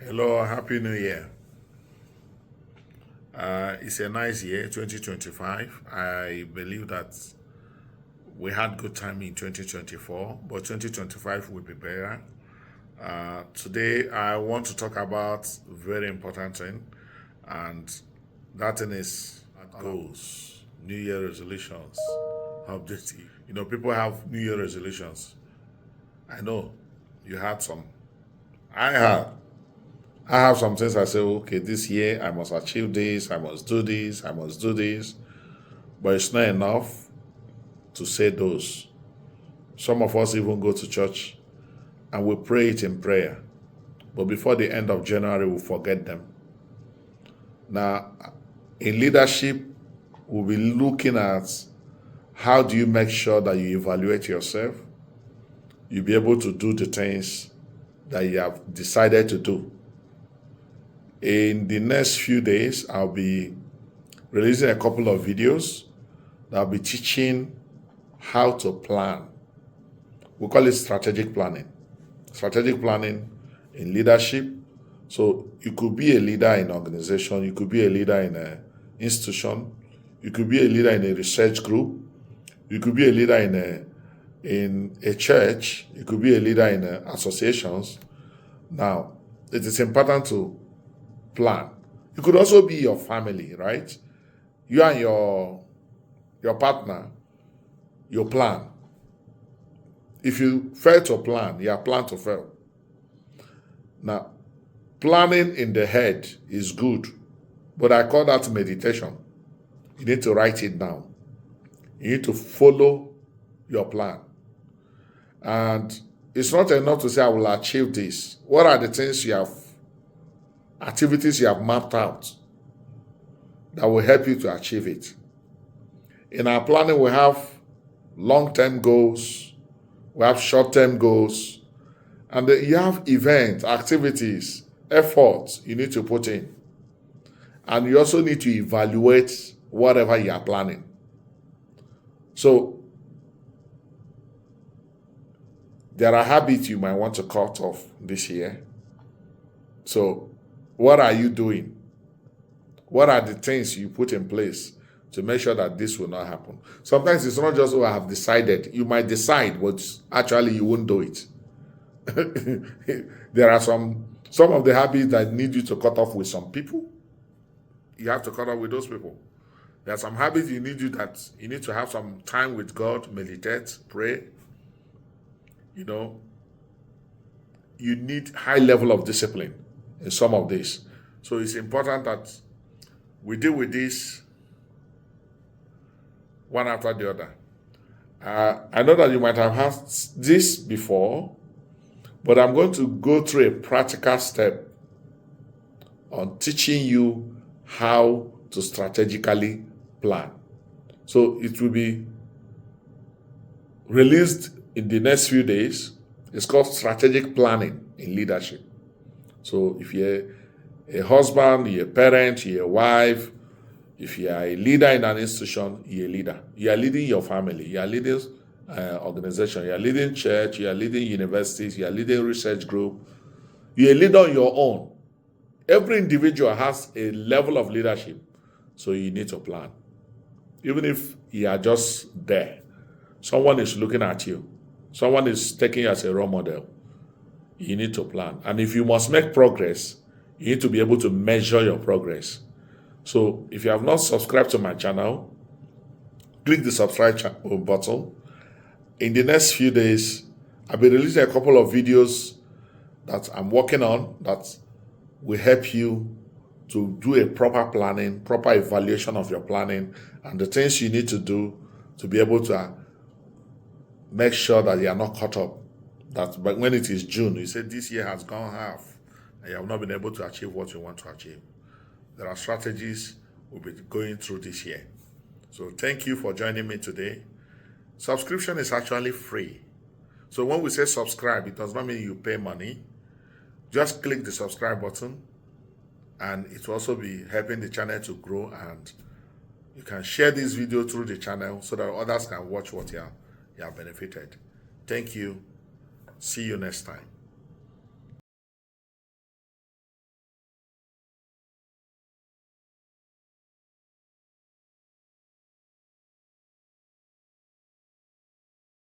Hello, Happy New Year. It's a nice year, 2025. I believe that we had good time in 2024, but 2025 will be better. Today, I want to talk about very important thing, and that thing is goals, New Year resolutions, objective. People have New Year resolutions. I know you had some. I had. I have some things I say, okay, this year I must achieve this, I must do this, I must do this. But it's not enough to say those. Some of us even go to church and we pray it in prayer. But before the end of January, we forget them. Now, in leadership, we'll be looking at how do you make sure that you evaluate yourself. You'll be able to do the things that you have decided to do. In the next few days, I'll be releasing a couple of videos that I'll be teaching how to plan. We call it strategic planning. Strategic planning in leadership. So you could be a leader in an organization, you could be a leader in an institution, you could be a leader in a research group, you could be a leader in a church, you could be a leader in associations. Now, it is important to plan. You could also be your family, right? You and your partner, you plan. If you fail to plan, you are planned to fail. Now, planning in the head is good, but I call that meditation. You need to write it down. You need to follow your plan. And it's not enough to say, I will achieve this. What are the things activities you have mapped out that will help you to achieve it? In our planning, we have long-term goals, we have short-term goals, and you have events, activities, efforts you need to put in. And you also need to evaluate whatever you are planning. So, there are habits you might want to cut off this year. So, what are you doing? What are the things you put in place to make sure that this will not happen? Sometimes it's not just, I have decided. You might decide, but actually you won't do it. There are some of the habits that need you to cut off with some people. You have to cut off with those people. There are some habits you need to have some time with God, meditate, pray. You need high level of discipline in some of this. So it's important that we deal with this one after the other. I know that you might have had this before, but I'm going to go through a practical step on teaching you how to strategically plan. So it will be released in the next few days. It's called strategic planning in leadership. So if you're a husband, you're a parent, you're a wife, if you are a leader in an institution, you're a leader. You are leading your family, you are leading organization, you are leading church, you are leading universities, you are leading research group. You're a leader on your own. Every individual has a level of leadership, so you need to plan. Even if you are just there, someone is looking at you, someone is taking you as a role model. You need to plan. And if you must make progress, you need to be able to measure your progress. So if you have not subscribed to my channel, click the subscribe button. In the next few days, I'll be releasing a couple of videos that I'm working on that will help you to do a proper planning, proper evaluation of your planning, and the things you need to do to be able to make sure that you are not caught up. But when it is June, you say this year has gone half and you have not been able to achieve what you want to achieve. There are strategies we'll be going through this year. So thank you for joining me today. Subscription is actually free. So when we say subscribe, it does not mean you pay money. Just click the subscribe button and it will also be helping the channel to grow, and you can share this video through the channel so that others can watch what you have benefited. Thank you. See you next time.